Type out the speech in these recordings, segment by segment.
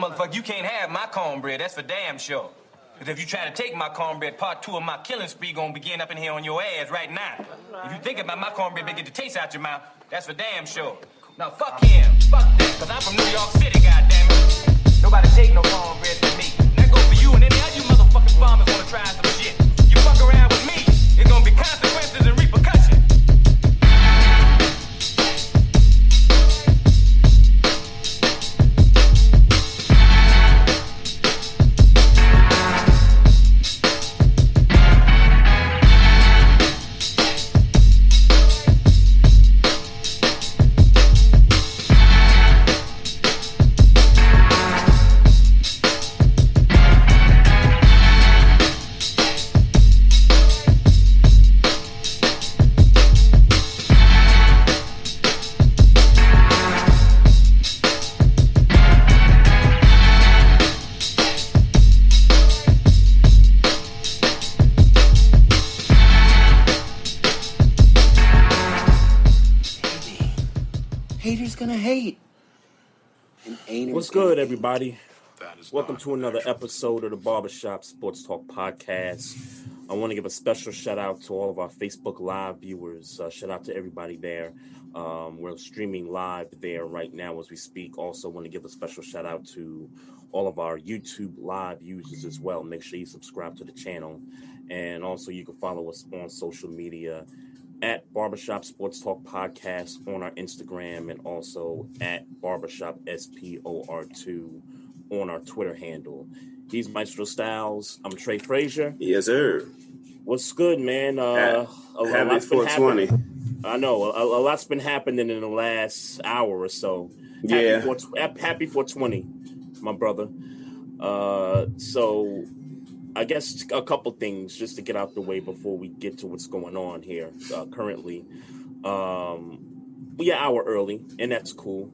motherfucker, you can't have my cornbread. That's for damn sure. Because if you try to take my cornbread, part 2 of my killing spree gonna begin up in here on your ass right now. If you think about my cornbread, get the taste out your mouth. That's for damn sure. Now fuck him. Fuck that. Because I'm from New York City, goddammit. Nobody take no cornbread from me. That goes for you and any other you motherfucking farmers wanna try some shit. You fuck around with me, it's gonna be consequences and repercussions. Haters gonna hate. What's good, everybody? Welcome to another episode of the Barbershop Sports Talk Podcast. I want to give a special shout out to all of our Facebook Live viewers. Shout out to everybody there. We're streaming live there right now as we speak. Also want to give a special shout out to all of our YouTube Live users as well. Make sure you subscribe to the channel. And also you can follow us on social media at Barbershop Sports Talk Podcast on our Instagram and also at Barbershop SPOR2 on our Twitter handle. He's Maestro Styles. I'm Trey Fraser. Yes, sir. What's good, man? Happy 420. I know. A lot's been happening in the last hour or so. Yeah. Happy 420, my brother. So I guess a couple things just to get out the way before we get to what's going on here currently. We are an hour early, and that's cool.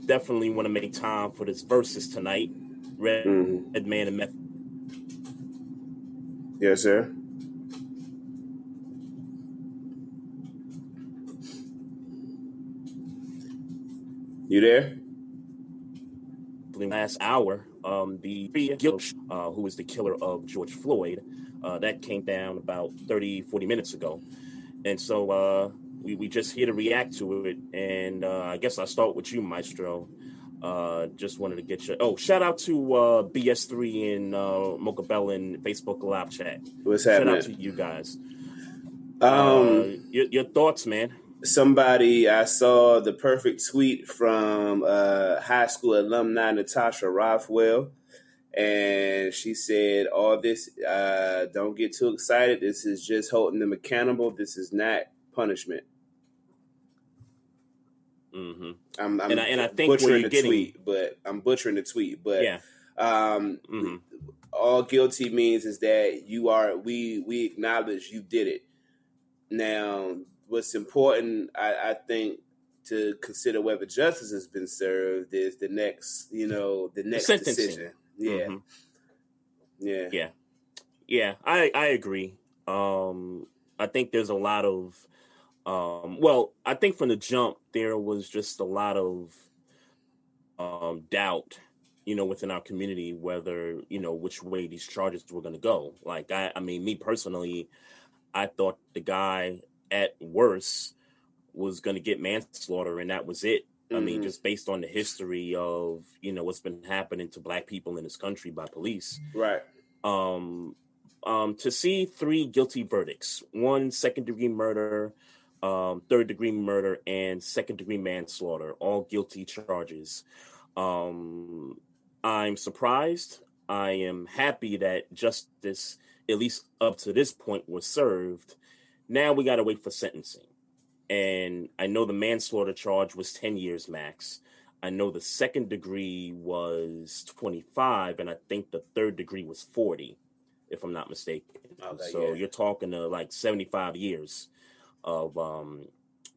Definitely want to make time for this versus tonight. Red Man and Meth. Yes, sir. You there? Last hour, the who was the killer of George Floyd, that came down about 40 minutes ago. And so we just here to react to it. And I guess I'll start with you, Maestro. Just wanted to get your... Oh, shout out to BS3 and Mocha Bell in Facebook Live chat. What's happening? Shout out to you guys. Your thoughts, man. I saw the perfect tweet from high school alumni Natasha Rothwell, and she said, all this, don't get too excited. This is just holding them accountable. This is not punishment. Mm-hmm. I think butchering the tweet, but I'm butchering the tweet. But yeah. All guilty means is that we acknowledge you did it. Now, what's important, I think, to consider whether justice has been served is the next decision. Yeah. Mm-hmm. Yeah. I agree. I think there's a lot of, I think from the jump there was just a lot of doubt, within our community whether which way these charges were going to go. Like I mean, me personally, I thought the guy at worst was going to get manslaughter and that was it. I mean, just based on the history of, what's been happening to black people in this country by police. Right. To see 3 guilty verdicts, 1 second-degree murder, third-degree murder, and second-degree manslaughter, all guilty charges. I'm surprised. I am happy that justice, at least up to this point, was served. Now we got to wait for sentencing. And I know the manslaughter charge was 10 years max. I know the second degree was 25, and I think the third degree was 40, if I'm not mistaken. Okay, so you're talking to like 75 years of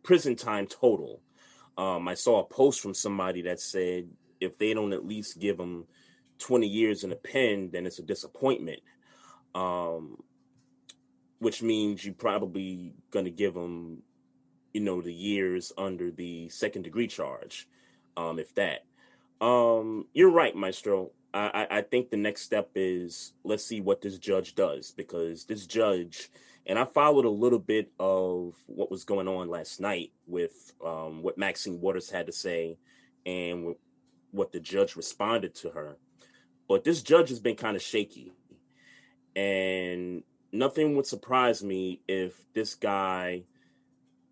prison time total. I saw a post from somebody that said if they don't at least give them 20 years in a pen, then it's a disappointment. Which means you probably going to give them, the years under the second degree charge, if that. You're right, Maestro. I think the next step is let's see what this judge does, because this judge, and I followed a little bit of what was going on last night with what Maxine Waters had to say and what the judge responded to her. But this judge has been kind of shaky, and nothing would surprise me if this guy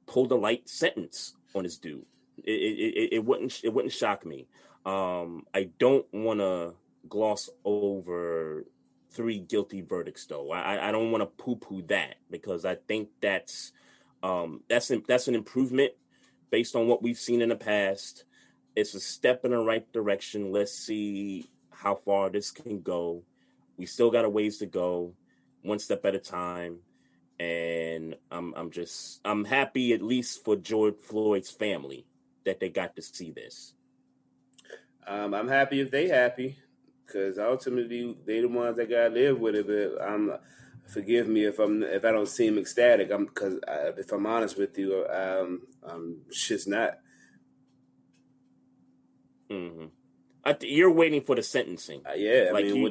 pulled a light sentence on his dude. It wouldn't shock me. I don't want to gloss over 3 guilty verdicts, though. I don't want to poo-poo that, because I think that's an improvement based on what we've seen in the past. It's a step in the right direction. Let's see how far this can go. We still got a ways to go, one step at a time. And I'm happy, at least for George Floyd's family, that they got to see this. I'm happy if they happy, because ultimately they the ones that gotta live with it. But forgive me if I don't seem ecstatic. Because if I'm honest with you, I'm just not. Mm-hmm. You're waiting for the sentencing. Yeah, like I mean,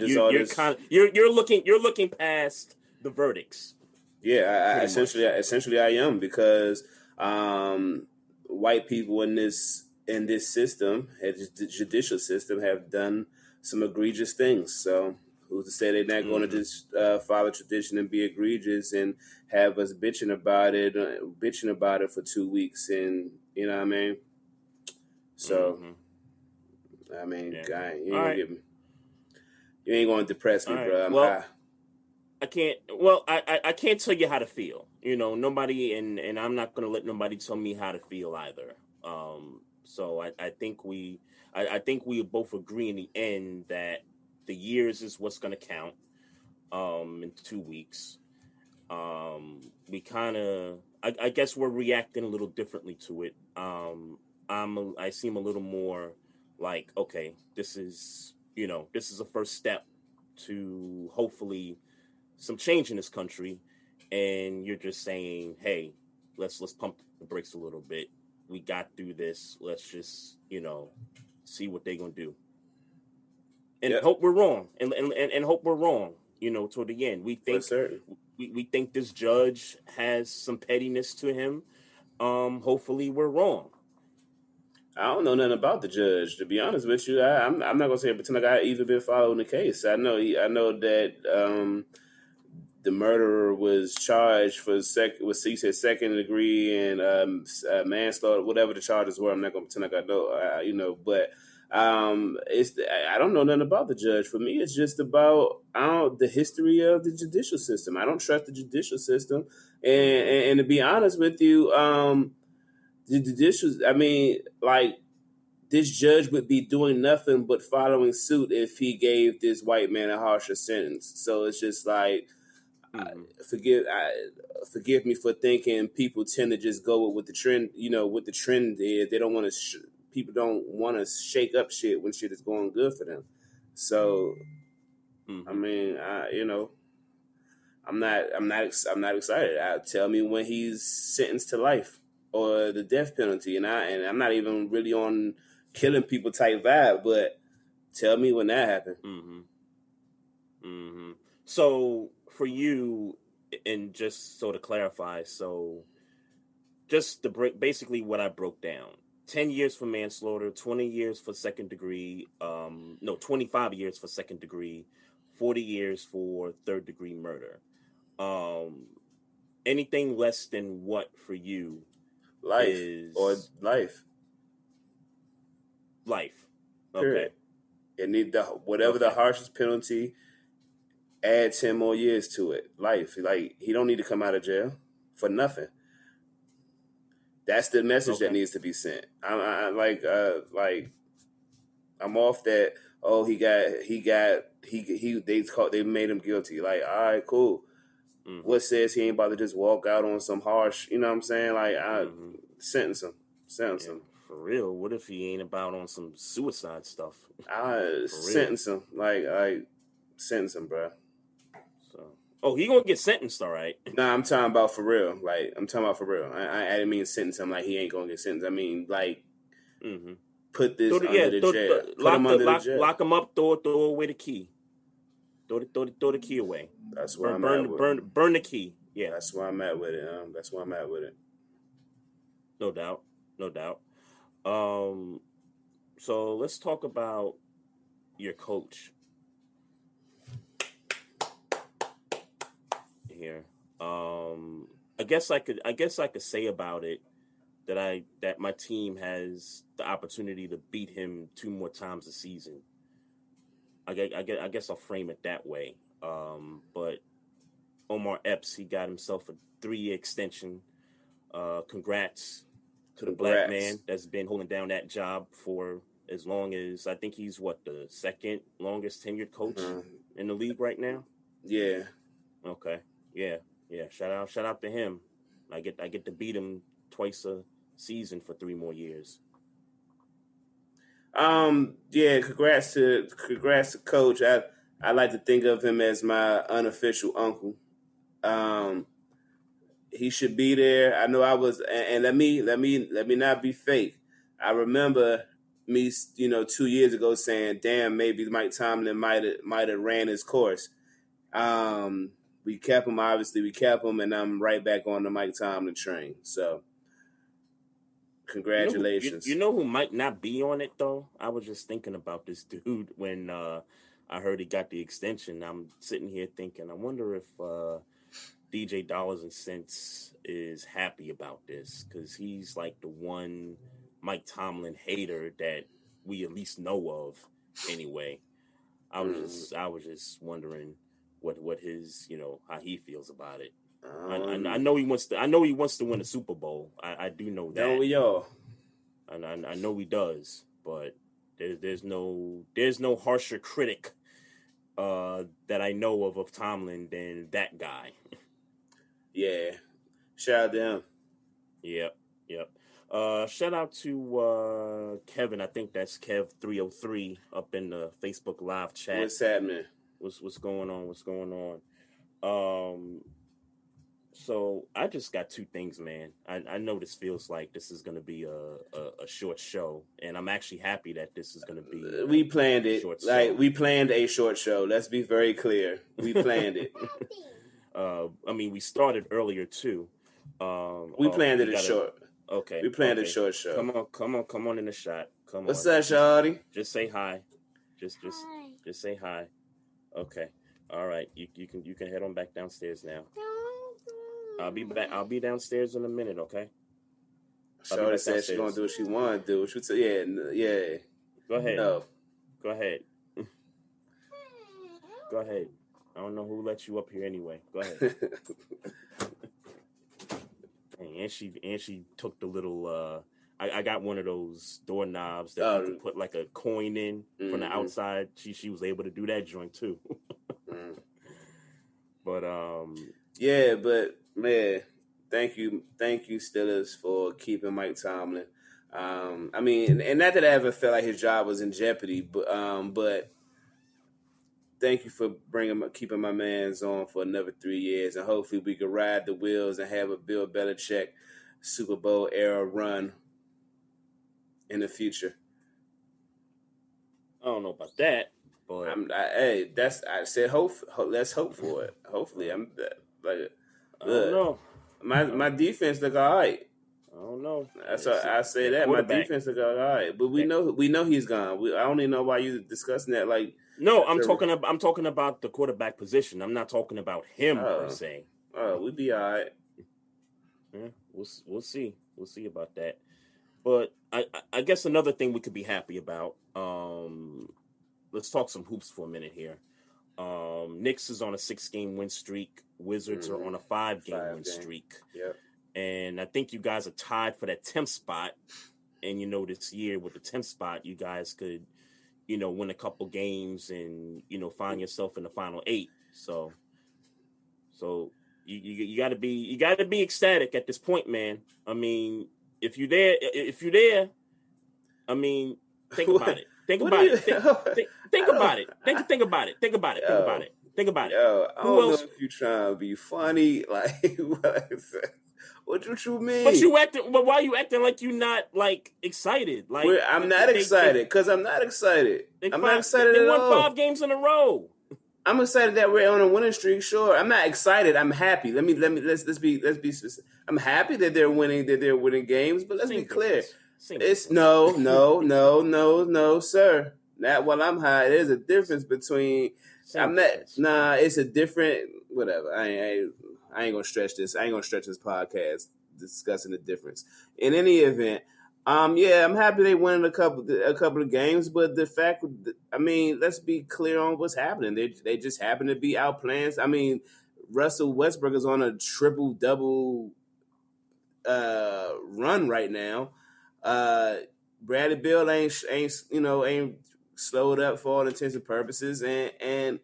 you're looking past the verdicts. Yeah, essentially I am, because white people in this system, the judicial system, have done some egregious things. So who's to say they're not going to just follow tradition and be egregious and have us bitching about it for 2 weeks, and you know what I mean? So I mean, yeah. You ain't gonna depress me, bro. I'm high. I can't tell you how to feel. Nobody, and I'm not going to let nobody tell me how to feel either. So I think we both agree in the end that the years is what's going to count. In 2 weeks, we kind of, I guess we're reacting a little differently to it. I seem a little more like, okay, this is a first step to hopefully some change in this country, and you're just saying, hey, let's pump the brakes a little bit. We got through this. Let's just see what they're gonna do, and hope we're wrong, and hope we're wrong. Toward the end, we think we think this judge has some pettiness to him. Hopefully, we're wrong. I don't know nothing about the judge, to be honest with you. I'm not gonna say pretend like I even been following the case. I know that the murderer was charged for second degree and manslaughter, whatever the charges were. I'm not gonna pretend like I know, but I don't know nothing about the judge. For me, it's just about the history of the judicial system. I don't trust the judicial system, and to be honest with you, the judicial. I mean, like, this judge would be doing nothing but following suit if he gave this white man a harsher sentence. So it's just like. Forgive me for thinking people tend to just go with the trend. What the trend is. They don't want to. People don't want to shake up shit when shit is going good for them. So, I mean, I'm not excited. Tell me when he's sentenced to life or the death penalty, and I'm not even really on killing people type vibe. But tell me when that happened. So for you, and just so to clarify, just to break basically what I broke down: 10 years for manslaughter, 20 years for second degree, 25 years for second degree, 40 years for third degree murder. Anything less than what for you? Life or life. Life. Period. Okay. It need the harshest penalty. Add 10 more years to it. Life. Like, he don't need to come out of jail for nothing. That's the message that needs to be sent. I'm off that. Oh, they made him guilty. Like, all right, cool. What says he ain't about to just walk out on some harsh? You know what I'm saying? Like, sentence him. For real. What if he ain't about on some suicide stuff? Sentence him. Like, sentence him, bro. Oh, he gonna get sentenced, all right. Nah, I'm talking about for real. Like, I didn't mean sentence him like he ain't gonna get sentenced. I mean, like, put this under the jail. Put him under the jail. Lock him up. Throw away the key. Throw the key away. That's where I'm at with it. Burn the key. Yeah. That's where I'm at with it. That's where I'm at with it. No doubt. So let's talk about your coach here. I guess I could say about it that my team has the opportunity to beat him 2 more times a season. I guess I'll frame it that way. But Omar Epps, he got himself a 3-year extension. Congrats to the black man that's been holding down that job for as long as, I think he's the second longest tenured coach in the league right now. Yeah. Okay. Yeah. Shout out to him. I get to beat him twice a season for 3 more years. Yeah, congrats to Coach. I like to think of him as my unofficial uncle. He should be there. I know I was, and let me not be fake. I remember me, 2 years ago saying, "Damn, maybe Mike Tomlin might have ran his course." We kept him, and I'm right back on the Mike Tomlin train. So, congratulations. You know who might not be on it though? I was just thinking about this dude when I heard he got the extension. I'm sitting here thinking, I wonder if DJ Dollars and Cents is happy about this, because he's like the one Mike Tomlin hater that we at least know of anyway. I was just wondering what his, how he feels about it. I know he wants to win a Super Bowl. I do know that. Don't we all? And I know he does, but there's no harsher critic that I know of Tomlin than that guy. Yeah. Shout out to him. Yep. Shout out to Kevin. I think that's Kev303 up in the Facebook Live chat. What's happening? What's going on? So I just got 2 things, man. I know this feels like this is going to be a short show, and I'm actually happy that this is going to be. We planned it. We planned a short show. Let's be very clear. We planned it. We started earlier too. We planned it short. Okay. We planned a short show. Come on in the shot. Come on. What's up, shawty? Just say hi. Just say hi. Okay. All right. You can head on back downstairs now. I'll be back. I'll be downstairs in a minute. Okay. Shawty said she's gonna do what she want to do. Yeah. Go ahead. No. Go ahead. Go ahead. I don't know who let you up here anyway. Go ahead. And she took the little. I got one of those doorknobs that you can put like a coin in from the outside. She was able to do that joint too. But yeah, but man, thank you, Steelers, for keeping Mike Tomlin. And not that I ever felt like his job was in jeopardy, but thank you for keeping my man's on for another 3 years, and hopefully we can ride the wheels and have a Bill Belichick Super Bowl era run in the future. I don't know about that, but I said hope. Let's hope for it. Hopefully, I don't know. My defense look all right. I don't know. That's I say that my defense look all right, but we know he's gone. I don't even know why you're discussing that. Like, no, I'm talking about the quarterback position. I'm not talking about him per se. Oh, we'll be all right. Yeah, we'll see. We'll see about that. But I guess another thing we could be happy about. Let's talk some hoops for a minute here. Knicks is on a 6-game win streak. Wizards are on a 5-game win streak. Yep. And I think you guys are tied for that 10th spot. And this year with the 10th spot, you guys could, win a couple games and find yourself in the final 8. So you got to be ecstatic at this point, man. I mean, if you're there, I mean, think about it. Think about it. Think about it. Think about it. Think about it. Yo, I don't know if you trying to be funny, like what? What you mean? But why are you acting like you're not like excited? Like I'm not excited because I'm not excited. I'm not excited They at won all. 5 games in a row. I'm excited that we're on a winning streak. Sure, I'm not excited. I'm happy. Let's be specific. I'm happy that they're winning games. But let's be clear. It's no, sir. Not while I'm high. There's a difference between. It's a different. Whatever. I ain't gonna stretch this. I ain't gonna stretch this podcast discussing the difference. In any event, yeah, I'm happy they won a couple of games, but the fact, I mean, let's be clear on what's happening. They just happen to be outplaying. I mean, Russell Westbrook is on a triple-double run right now. Bradley Beal ain't slowed up for all intents and purposes, and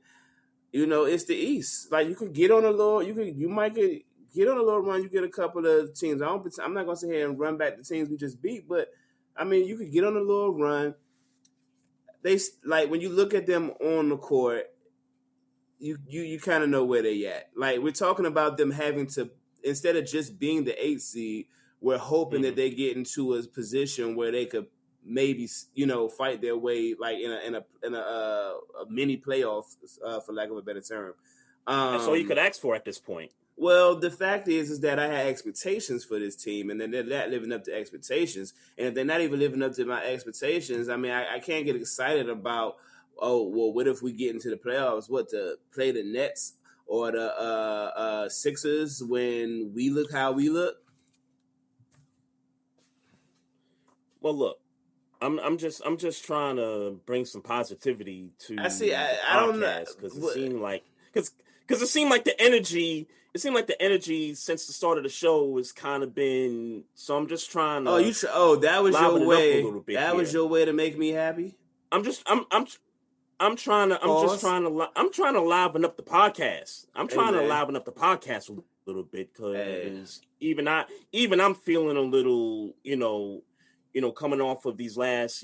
it's the East. Like you can get on a little, you might get on a little run. You get a couple of teams. I'm not gonna sit here and run back the teams we just beat, but I mean, you could get on a little run. They like when you look at them on the court, you kind of know where they at. Like we're talking about them having to, instead of just being the 8th seed, we're hoping that they get into a position where they could maybe fight their way like in a mini playoff, for lack of a better term. That's all you could ask for at this point. Well, the fact is that I had expectations for this team, and then they're not living up to expectations. And if they're not even living up to my expectations, I mean, I can't get excited about, oh, well, what if we get into the playoffs? What, to play the Nets or the Sixers when we look how we look? Well, look, I'm just trying to bring some positivity to I don't know, because it seemed like it seemed like the energy. It seemed like the energy since the start of the show has kind of been. So I'm just trying to. That was your way. That was your way to make me happy. I'm trying to liven up the podcast. I'm trying to liven up the podcast a little bit because even I'm feeling a little, coming off of these last,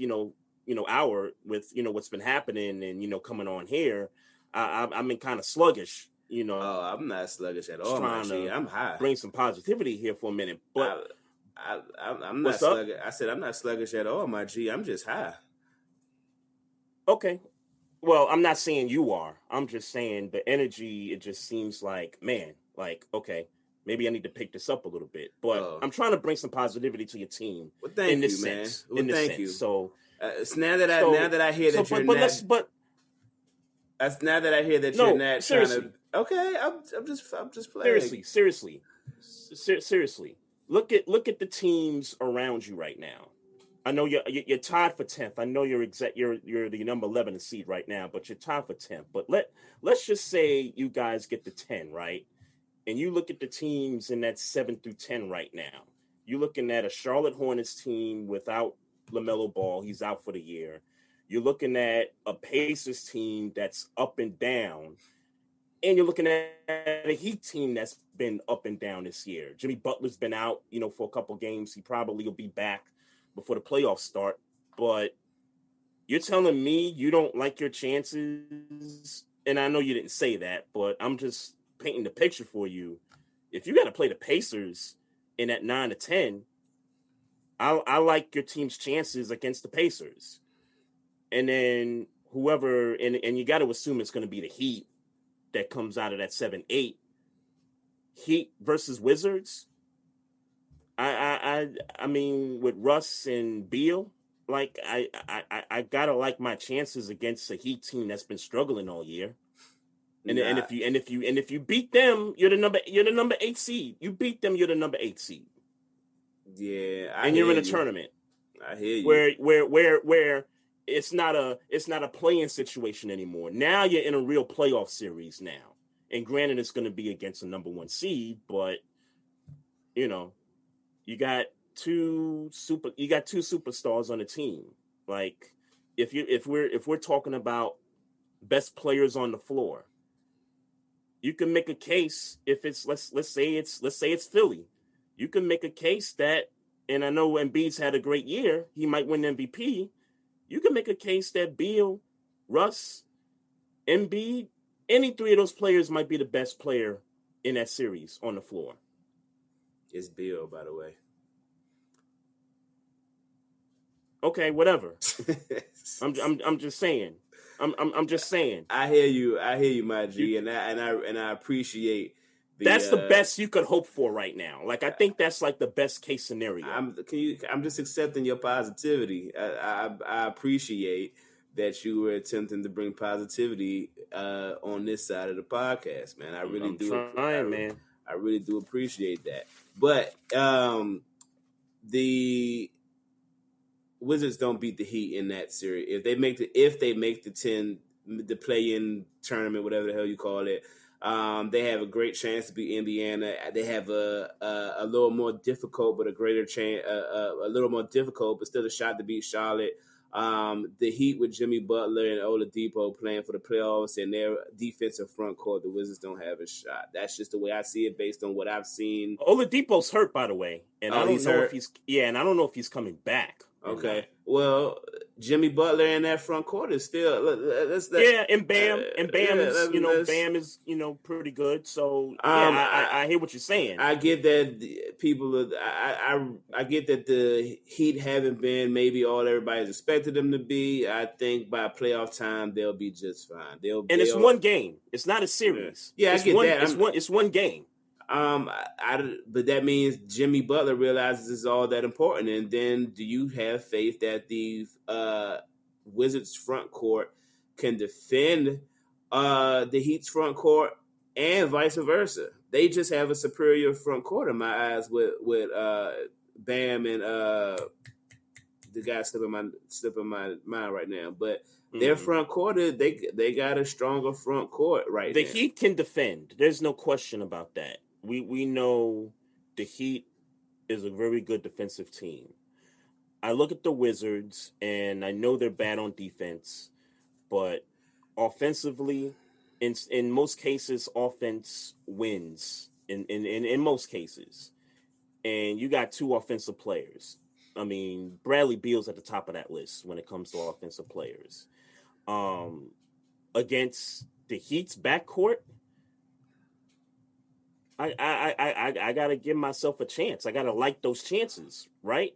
hour with, what's been happening and, coming on here, I've been kind of sluggish. Oh, I'm not sluggish at all, my G. I'm high. Bring some positivity here for a minute, but I'm not sluggish. I said I'm not sluggish at all, my G. I'm just high. Okay. Well, I'm not saying you are. I'm just saying the energy. It just seems like, man, like okay, maybe I need to pick this up a little bit. But I'm trying to bring some positivity to your team. Well, thank you, man. Well, thank you. So now that I hear that you're not. Now that I hear that you're not trying to. Okay, I'm just playing. Seriously. Look at the teams around you right now. I know you're tied for 10th. I know you're the number 11 seed right now, but you're tied for 10th. But let's just say you guys get the 10, right? And you look at the teams in that 7 through 10 right now. You're looking at a Charlotte Hornets team without LaMelo Ball. He's out for the year. You're looking at a Pacers team that's up and down. And you're looking at a Heat team that's been up and down this year. Jimmy Butler's been out, for a couple games. He probably will be back before the playoffs start. But you're telling me you don't like your chances? And I know you didn't say that, but I'm just painting the picture for you. If you got to play the Pacers in that 9 to 10, I like your team's chances against the Pacers. And then whoever, and you got to assume it's going to be the Heat that comes out of that 7-8. Heat versus Wizards. I mean, with Russ and Beal, like I gotta like my chances against a Heat team that's been struggling all year. And if you beat them, you're the number 8 seed. You beat them, you're the number 8 seed. Yeah, and you're in a tournament. I hear you. Where it's not a play-in situation anymore. Now you're in a real playoff series now. And granted, it's going to be against the number 1 seed, but you got two superstars on the team. Like if we're talking about best players on the floor, you can make a case if it's let's say it's Philly. You can make a case that, and I know Embiid's had a great year, he might win MVP. You can make a case that Beal, Russ, Embiid, any 3 of those players might be the best player in that series on the floor. It's Bill, by the way. Okay, whatever. I'm just saying. I'm just saying. I hear you, my G, and I appreciate. That's the best you could hope for right now. Like, I think that's like the best case scenario. I'm just accepting your positivity. I appreciate that you were attempting to bring positivity on this side of the podcast, man. I really man. I really do appreciate that. But the Wizards don't beat the Heat in that series. If they make the play-in tournament, whatever the hell you call it, they have a great chance to beat Indiana. They have a little more difficult, but a greater chance, a little more difficult, but still a shot to beat Charlotte. The Heat with Jimmy Butler and Oladipo playing for the playoffs and their defensive front court, the Wizards don't have a shot. That's just the way I see it based on what I've seen. Oladipo's hurt, by the way, and I don't know if he's coming back. Okay. Well, Jimmy Butler in that front court is still and Bam Bam is pretty good. So I hear what you're saying. I get that I get that the Heat haven't been maybe all everybody's expected them to be. I think by playoff time they'll be just fine. It's one game. It's not a series. Yeah, I get that. It's one game. But that means Jimmy Butler realizes it's all that important. And then do you have faith that the Wizards front court can defend the Heat's front court and vice versa? They just have a superior front court in my eyes with Bam and the guy slipping my mind right now. But their front court, they got a stronger front court right now. The Heat can defend. There's no question about that. We know the Heat is a very good defensive team. I look at the Wizards, and I know they're bad on defense, but offensively, in most cases, offense wins. In most cases, and you got two offensive players. I mean, Bradley Beal's at the top of that list when it comes to offensive players. Against the Heat's backcourt, I gotta give myself a chance. I gotta like those chances, right?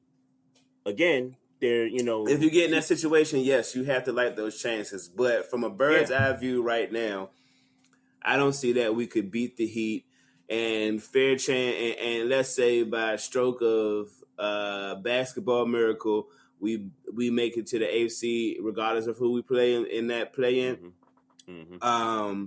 Again, they're if you get in that situation, yes, you have to like those chances. But from a bird's eye view right now, I don't see that we could beat the Heat and fair chance. And let's say by a stroke of basketball miracle, we make it to the AFC regardless of who we play in that play-in. Mm-hmm.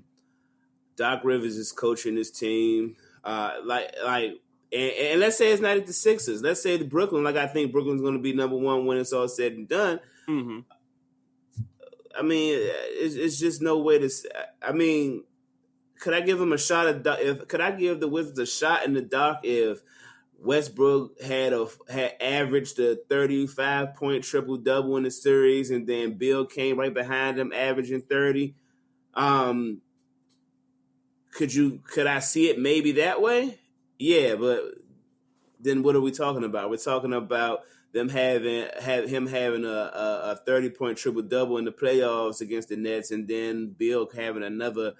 Doc Rivers is coaching this team. And let's say it's not at the Sixers. Let's say the Brooklyn, like I think Brooklyn's going to be number one when it's all said and done. Mm-hmm. I mean, it's just no way to. I mean, could I give them a shot could I give the Wizards a shot in the dark if Westbrook had averaged a 35-point triple-double in the series, and then Bill came right behind him averaging 30? Could I see it maybe that way? Yeah, but then what are we talking about? We're talking about them having a 30-point triple-double in the playoffs against the Nets, and then Bill having another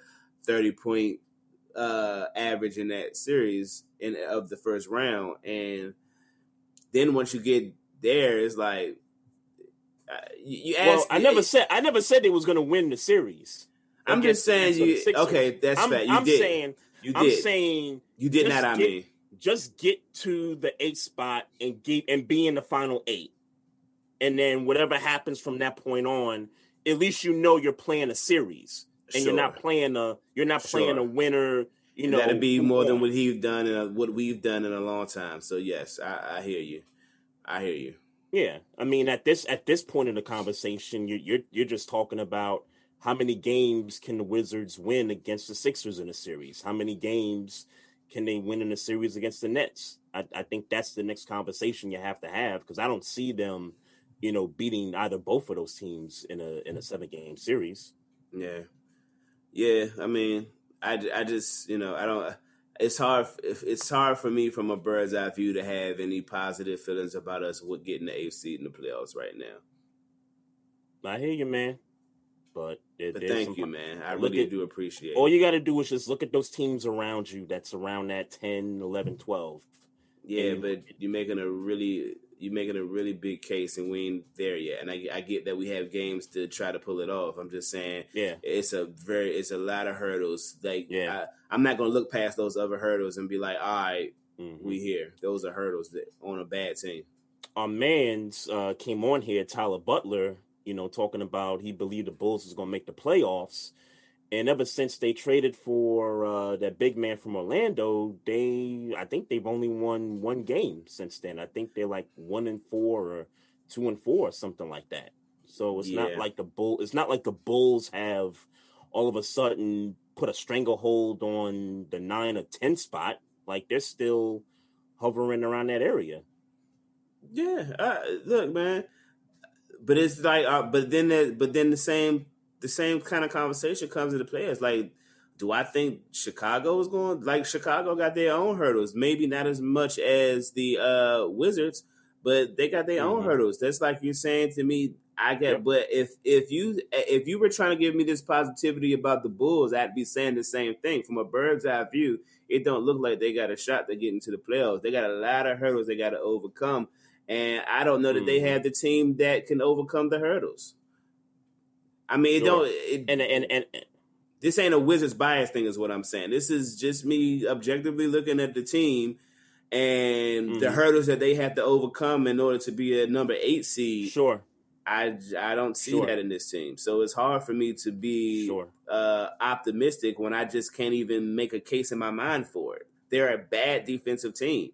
30-point average in that series of the first round. And then once you get there, it's like you ask. Well, I never said they was going to win the series. I'm just saying you. Okay, that's fact. I'm saying you did not. I mean, just get to the 8th spot and be in the final 8, and then whatever happens from that point on, at least you're playing a series, and you're not playing a winner. That'd be more than what we've done in a long time. So yes, I hear you. Yeah, I mean at this point in the conversation, you're just talking about how many games can the Wizards win against the Sixers in a series? How many games can they win in a series against the Nets? I think that's the next conversation you have to have, because I don't see them, beating either both of those teams in a 7-game series. Yeah. I mean, I just I don't. It's hard for me from a bird's eye view to have any positive feelings about us with getting the AFC in the playoffs right now. I hear you, man. But thank you, man. I really do appreciate it. All you got to do is just look at those teams around you that's around that 10, 11, 12. Yeah, but you're making a really big case, and we ain't there yet. And I get that we have games to try to pull it off. I'm just saying, it's a lot of hurdles. Like, I'm not gonna look past those other hurdles and be like, all right, we here. Those are hurdles that on a bad team. Our man's came on here, Tyler Butler, talking about he believed the Bulls was gonna make the playoffs. And ever since they traded for that big man from Orlando, I think they've only won one game since then. I think they're like 1-4 or 2-4 or something like that. So it's not like the Bulls have all of a sudden put a stranglehold on the 9 or 10 spot. Like, they're still hovering around that area. Yeah, look, man. But it's like, but then the same kind of conversation comes into play. It's like, do I think Chicago is going? Like, Chicago got their own hurdles. Maybe not as much as the Wizards, but they got their own hurdles. That's like you're saying to me. But if you were trying to give me this positivity about the Bulls, I'd be saying the same thing. From a bird's eye view, it don't look like they got a shot to get into the playoffs. They got a lot of hurdles they got to overcome. And I don't know that they have the team that can overcome the hurdles. I mean, this ain't a Wizards bias thing, is what I'm saying. This is just me objectively looking at the team and the hurdles that they have to overcome in order to be a number 8 seed. Sure. I don't see that in this team. So it's hard for me to be optimistic when I just can't even make a case in my mind for it. They're a bad defensive team.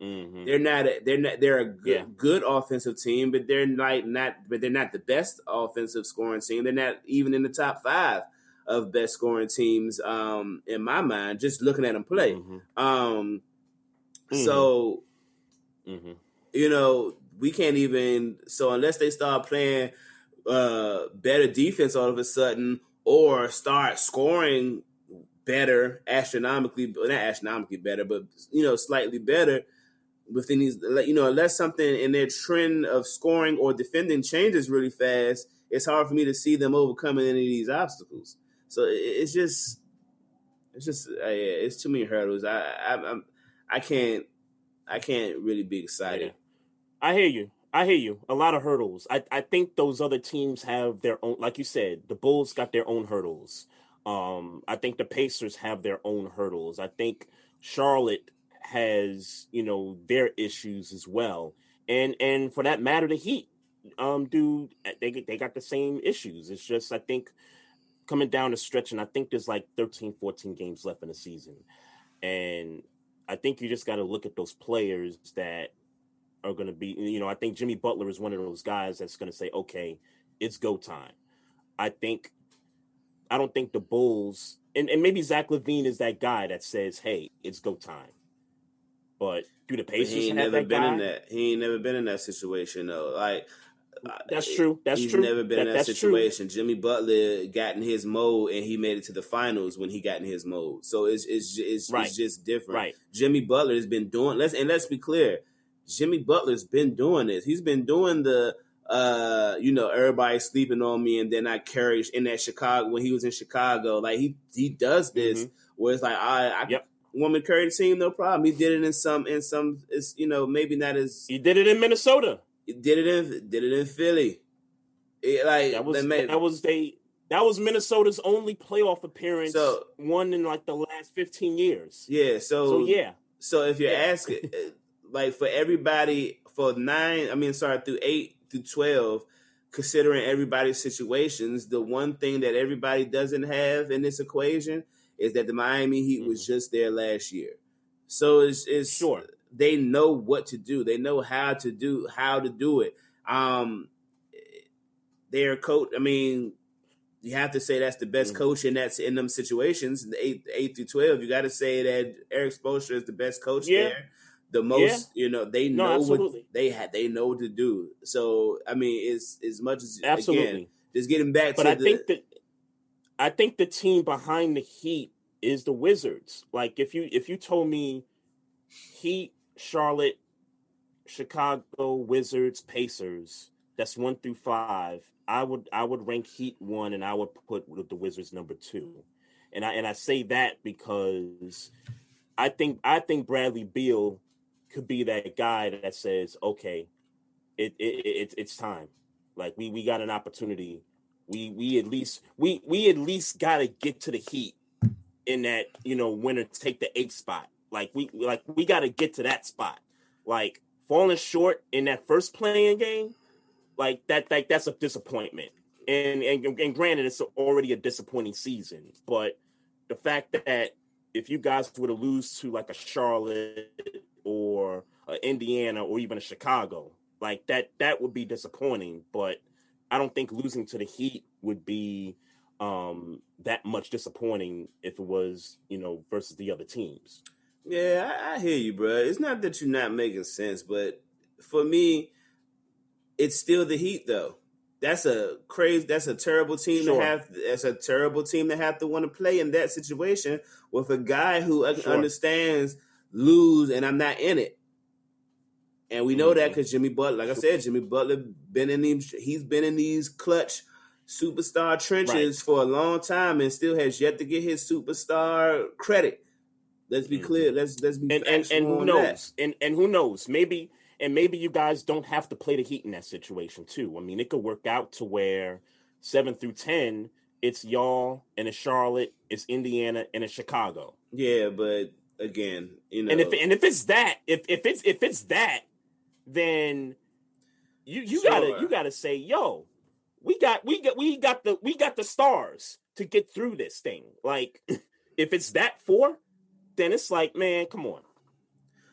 They're a good offensive team, but they're not the best offensive scoring team. They're not even in the top 5 of best scoring teams in my mind, just looking at them play. So we can't even, so unless they start playing better defense all of a sudden, or start scoring better, not astronomically better, but slightly better within these, unless something in their trend of scoring or defending changes really fast, it's hard for me to see them overcoming any of these obstacles. So it's too many hurdles. I can't really be excited. I hear you. A lot of hurdles. I think those other teams have their own, like you said, the Bulls got their own hurdles. I think the Pacers have their own hurdles. I think Charlotte has, their issues as well. And for that matter, the Heat, they got the same issues. It's just, I think, coming down the stretch, and I think there's like 13, 14 games left in the season. And I think you just got to look at those players that are going to be, I think Jimmy Butler is one of those guys that's going to say, okay, it's go time. I don't think the Bulls, and maybe Zach LaVine is that guy that says, hey, it's go time. But do the Pacers have that guy? He ain't never been in that situation, though. Like, that's true. He's never been in that situation. True. Jimmy Butler got in his mode, and he made it to the finals when he got in his mode. So it's just different. Right. Jimmy Butler has been doing. Let's be clear. Jimmy Butler's been doing this. He's been doing the everybody sleeping on me, and then I carried in that Chicago when he was in Chicago. Like, he does this where it's like I want me to carry the team, no problem. He did it in some it's maybe not as he did it in Minnesota. He did it in Philly. That was Minnesota's only playoff appearance, one in like the last 15 years. Yeah, so if you're asking, like, for everybody through 8 through 12, considering everybody's situations, the one thing that everybody doesn't have in this equation is that the Miami Heat was just there last year. So it's sure. They know what to do. They know how to do it. Their coach, you have to say that's the best coach in them situations. The 8 through 12, you got to say that Eric Spoelstra is the best coach there. The most, they know what they know what to do. So it's as much as again, just getting back but to I think the team behind the Heat is the Wizards. Like, if you told me Heat, Charlotte, Chicago, Wizards, Pacers, that's 1 through 5, I would rank Heat 1, and I would put the Wizards number 2. And I say that because I think Bradley Beal could be that guy that says, okay, it's time. Like we got an opportunity. We at least got to get to the Heat in that, winner take the 8th spot. Like we got to get to that spot. Like falling short in that first playing game, that's a disappointment. And granted, it's already a disappointing season, but the fact that if you guys were to lose to like a Charlotte or a Indiana or even a Chicago, like that would be disappointing. But I don't think losing to the Heat would be that much disappointing if it was, versus the other teams. Yeah, I hear you, bro. It's not that you're not making sense, but for me, it's still the Heat, though. That's a terrible team to have. That's a terrible team to have to want to play in that situation with a guy who understands lose and I'm not in it. And we know that because Jimmy Butler, like I said, Jimmy Butler he's been in these clutch superstar trenches for a long time and still has yet to get his superstar credit. Let's be clear. Let's be factual and who on knows? that. And who knows? Maybe you guys don't have to play the Heat in that situation too. I mean, it could work out to where 7 through 10, it's y'all and it's Charlotte, it's Indiana and it's Chicago. Yeah, but again, and if it's that, then you gotta say, yo, we got the stars to get through this thing. Like, if it's that 4, then it's like, man, come on,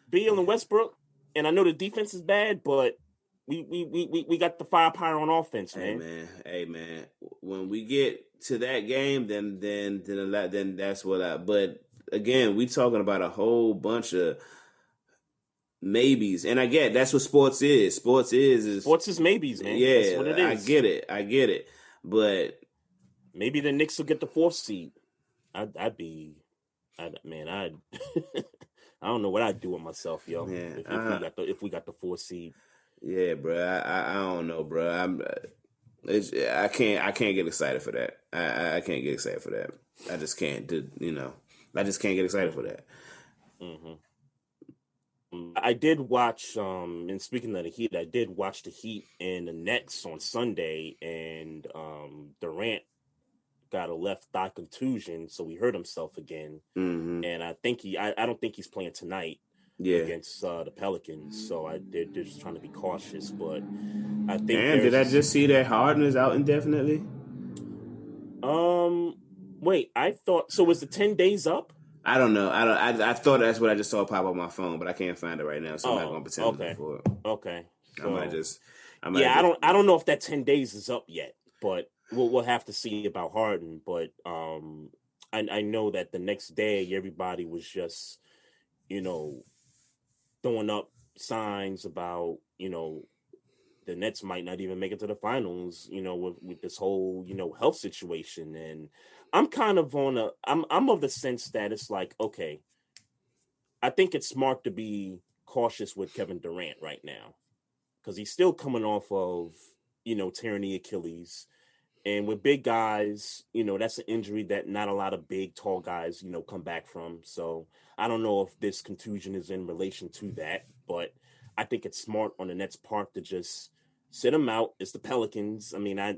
Beal and Westbrook. And I know the defense is bad, but we got the firepower on offense, man. Hey man. When we get to that game, then that's what But again, we talking about a whole bunch of maybes, and I get that's what sports is. Sports is maybes, man. Yeah, that's what it is. I get it. But maybe the Knicks will get the 4th seed. I don't know what I'd do with myself, yo. Yeah, if we got the 4th seed. Yeah, bro. I don't know, bro. I can't get excited for that. I can't get excited for that. I just can't. I just can't get excited for that. Mm-hmm. I did watch. And speaking of the Heat, I did watch the Heat and the Nets on Sunday, and Durant got a left thigh contusion, so he hurt himself again. Mm-hmm. And I think I don't think he's playing tonight against the Pelicans. So they're just trying to be cautious. But I think. And did I just see that Harden is out indefinitely? Wait, I thought so. Was the 10 days up? I don't know. I thought that's what I just saw pop up on my phone, but I can't find it right now, so I'm not going to pretend to look for it. Okay. So, I don't know if that 10 days is up yet, but we'll have to see about Harden. But I know that the next day everybody was just, throwing up signs about, the Nets might not even make it to the finals, with this whole, health situation. And I'm kind of I'm of the sense that it's like, okay, I think it's smart to be cautious with Kevin Durant right now because he's still coming off of, tearing the Achilles. And with big guys, that's an injury that not a lot of big, tall guys, come back from. So I don't know if this contusion is in relation to that, but I think it's smart on the Nets' part to just sit him out. It's the Pelicans. I mean, I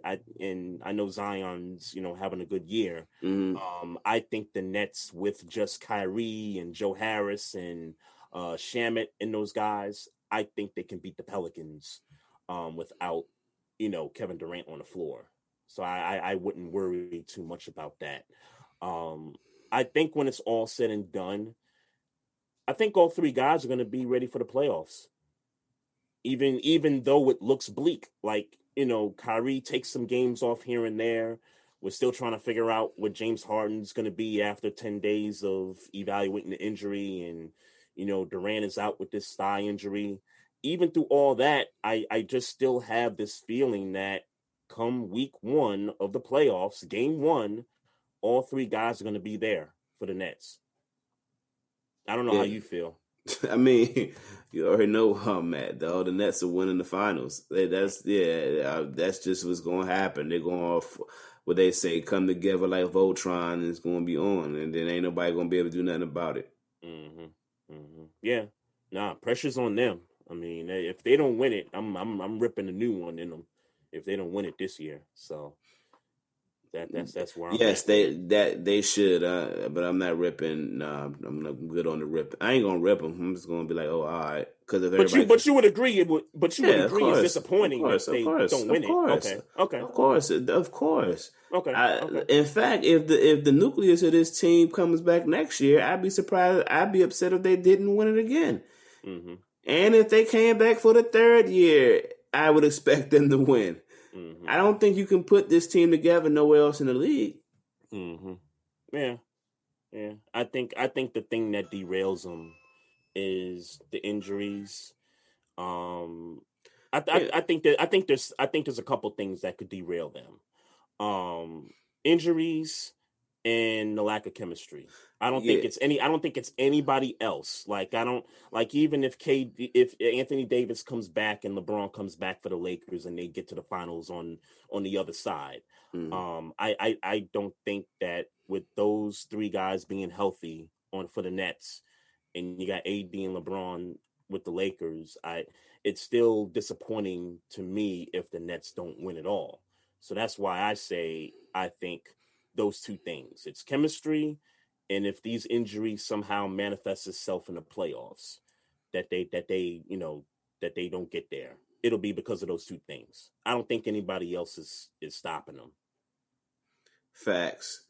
know Zion's, having a good year. Mm-hmm. I think the Nets with just Kyrie and Joe Harris and Shamet and those guys, I think they can beat the Pelicans without, Kevin Durant on the floor. So I wouldn't worry too much about that. I think when it's all said and done, I think all 3 guys are going to be ready for the playoffs. Even though it looks bleak, like, Kyrie takes some games off here and there. We're still trying to figure out what James Harden's going to be after 10 days of evaluating the injury. And, Durant is out with this thigh injury. Even through all that, I just still have this feeling that come week 1 of the playoffs, game 1, all 3 guys are going to be there for the Nets. I don't know how you feel. I mean, you already know where I'm at, though. The Nets are winning the finals. That's just what's going to happen. They're going off what they say, come together like Voltron, and it's going to be on. And then ain't nobody going to be able to do nothing about it. Mm-hmm. Mm-hmm. Yeah. Nah, pressure's on them. I mean, if they don't win it, I'm ripping a new one in them. If they don't win it this year, so that's where I'm Yes, at. they should, but I'm not ripping. Nah, I'm not good on the rip. I ain't gonna rip them. I'm just gonna be like, oh, all right, because if everybody, But you would agree it would. But you would yeah, of agree it's course, disappointing if they don't win it. Okay. of course. Okay. In fact, if the nucleus of this team comes back next year, I'd be surprised. I'd be upset if they didn't win it again. Mm-hmm. And if they came back for the third year, I would expect them to win. Mm-hmm. I don't think you can put this team together nowhere else in the league. Mm-hmm. Yeah. I think the thing that derails them is the injuries. I think there's a couple things that could derail them. Injuries and the lack of chemistry. I don't think it's anybody else. Like even if Anthony Davis comes back and LeBron comes back for the Lakers and they get to the finals on the other side. I don't think that with those three guys being healthy for the Nets and you got AD and LeBron with the Lakers, it's still disappointing to me if the Nets don't win it all. So that's why I say I think those two things. It's chemistry, and if these injuries somehow manifest itself in the playoffs, that they don't get there, it'll be because of those two things. I don't think anybody else is stopping them. Facts.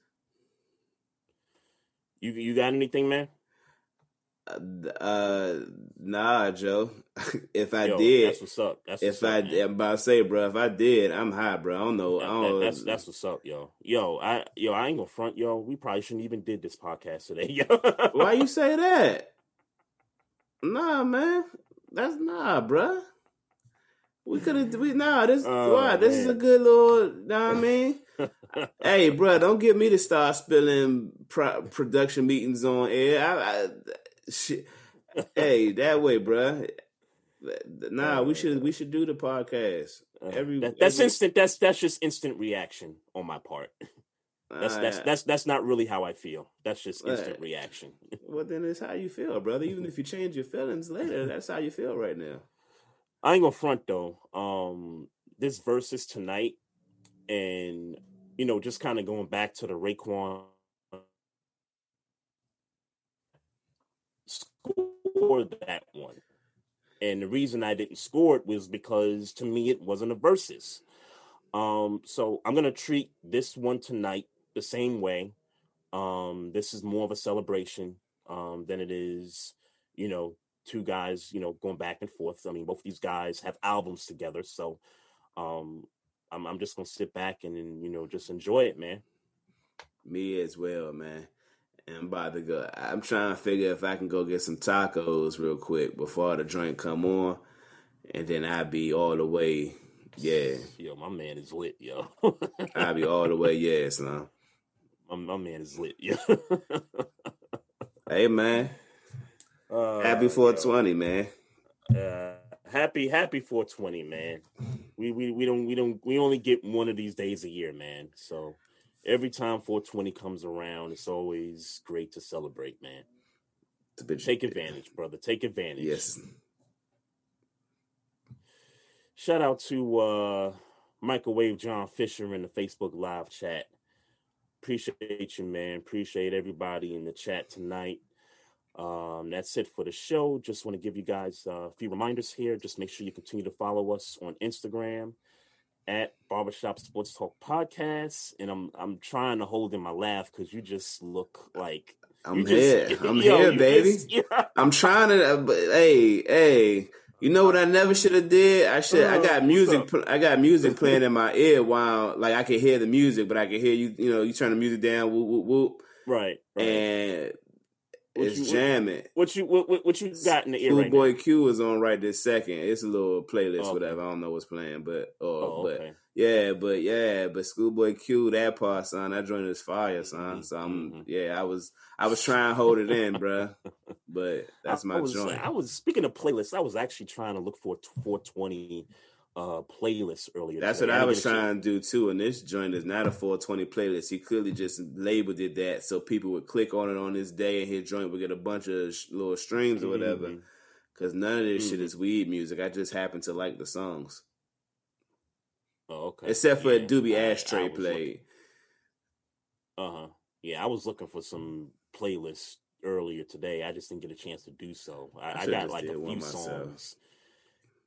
You got anything, man? Nah, Joe. If I did, that's what's up. I'm about to say, bro. If I did, I'm high, bro. I don't know. That's what's up, yo. I ain't gonna front, yo. We probably shouldn't even did this podcast today, yo. Why you say that? Nah, man. That's bro. We could have. This is a good little. Know what I mean? Hey, bro, don't get me to start spilling production meetings on air. Shit. Hey, that way, bro. Nah, we should do the podcast. That's instant. That's just instant reaction on my part. That's not really how I feel. That's just instant reaction. Well, then it's how you feel, brother. Even if you change your feelings later, that's how you feel right now. I ain't gonna front though. This versus tonight, and just kind of going back to the Raekwon score that one. And the reason I didn't score it was because to me it wasn't a versus. So I'm gonna treat this one tonight the same way. This is more of a celebration than it is, two guys, going back and forth. I mean, both these guys have albums together, so I'm just gonna sit back and just enjoy it, man. Me as well, man. And I'm about to go. I'm trying to figure if I can go get some tacos real quick before the drink come on, and then I'll be all the way. Yeah. Yo, my man is lit, yo. I'll be all the way. Yeah, son. My man is lit, yo. Hey, man. Happy 420, man. Happy 420, man. We only get one of these days a year, man. So every time 420 comes around, it's always great to celebrate, man. Take advantage, brother. Take advantage. Yes. Shout out to Microwave John Fisher in the Facebook live chat. Appreciate you, man. Appreciate everybody in the chat tonight. That's it for the show. Just want to give you guys a few reminders here. Just make sure you continue to follow us on Instagram at Barbershop Sports Talk Podcast. And I'm trying to hold in my laugh because you just look like I'm here, baby. I'm trying to. Hey. You know what I never should have did? I got music playing in my ear while I could hear the music, but I could hear you. You turn the music down, whoop whoop whoop. Right. And it's jamming. What you got in the ear right now? Schoolboy Q is on right this second. It's a little playlist, whatever. I don't know what's playing, but but Schoolboy Q, that part, son, that joint is fire, son. So I was trying to hold it in, bro. But that's my joint. Speaking of playlists, I was actually trying to look for 420 playlist earlier. That's today. What I was trying to do too, and this joint is not a 420 playlist. He clearly just labeled it that so people would click on it on this day, and his joint would get a bunch of little streams or whatever. because none of this shit is weed music. I just happen to like the songs. Oh, okay. Except for a Doobie Ashtray played. Yeah, I was looking for some playlists earlier today. I just didn't get a chance to do so. I got like a few songs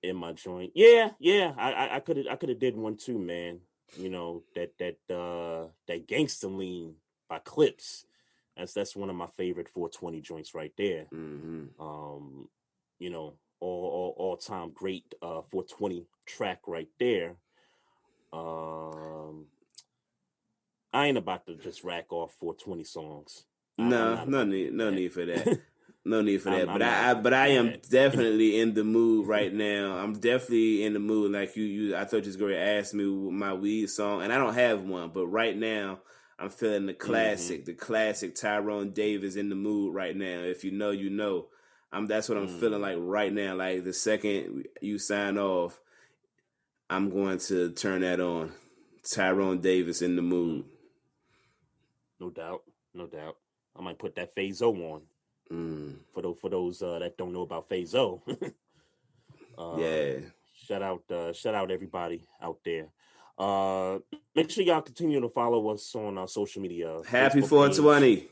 in my joint. Yeah. I could have did one too, man. You know, that Gangsta Lean by Clips. That's one of my favorite 420 joints right there. Mm-hmm. You know, all time great 420 track right there. I ain't about to just rack off 420 songs. No need for that. No need for that. But I am definitely in the mood right now. I'm definitely in the mood. Like you I thought you was going to ask me my weed song, and I don't have one. But right now, I'm feeling the classic Tyrone Davis in the mood right now. If you know, you know. That's what I'm feeling like right now. Like the second you sign off, I'm going to turn that on. Tyrone Davis in the mood. No doubt. I might put that Phaso on. For those that don't know about Phaso. Yeah. Shout out everybody out there. Make sure y'all continue to follow us on our social media. Happy Facebook 420. page.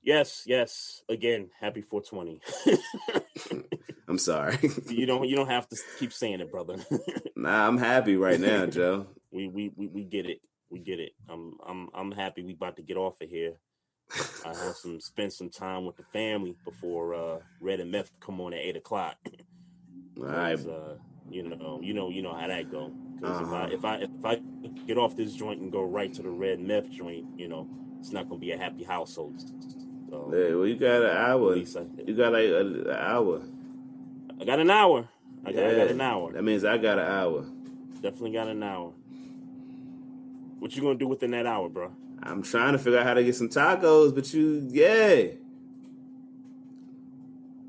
Yes. Again, happy 420. I'm sorry. You don't have to keep saying it, brother. Nah, I'm happy right now, Joe. We get it. We get it. I'm happy we about to get off of here. I have spend some time with the family before Red and Meth come on at 8:00. All right. You know how that go. Because if I get off this joint and go right to the Red and Meth joint, you know, it's not gonna be a happy household. So, yeah, well, you got an hour. You got like an hour. I got an hour. I got an hour. That means I got an hour. Definitely got an hour. What you gonna do within that hour, bro? I'm trying to figure out how to get some tacos, but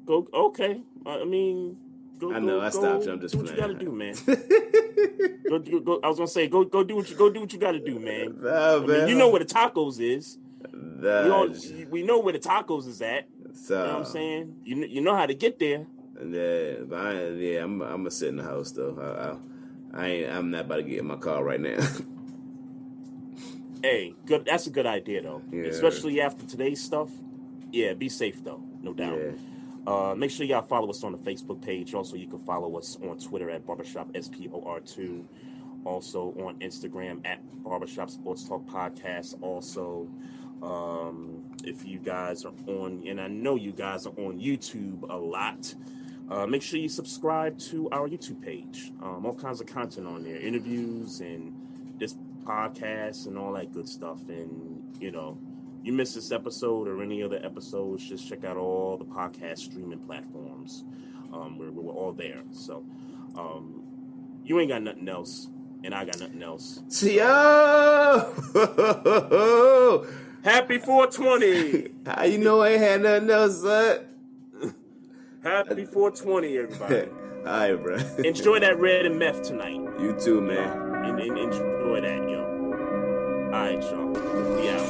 Go. Okay. I mean, go. I know. I stopped you. I'm just do what playing. you gotta do, man. Go. I was gonna say, go do what you gotta do, man. Nah, man. Mean, you know where the tacos is. Nah, we know where the tacos is at. So, you know what I'm saying? You know how to get there. Yeah, but I'm gonna sit in the house though. I'm not about to get in my car right now. Hey, good. That's a good idea though. Yeah. Especially after today's stuff. Yeah, be safe though, no doubt. Yeah. Make sure y'all follow us on the Facebook page. Also, you can follow us on Twitter at Barbershop SPOR2. Also on Instagram at Barbershop Sports Talk Podcast. Also, if you guys are on, and I know you guys are on YouTube a lot, make sure you subscribe to our YouTube page. All kinds of content on there, interviews and this podcast and all that good stuff. And you know, you miss this episode or any other episodes, just check out all the podcast streaming platforms. We're all there. So you ain't got nothing else, and I got nothing else. Yo! Happy 420! How you know I ain't had nothing else, son? Happy 420, everybody. All right, bro. Enjoy that Red and Meth tonight. You too, man. And enjoy that, yo. All right, y'all. We out.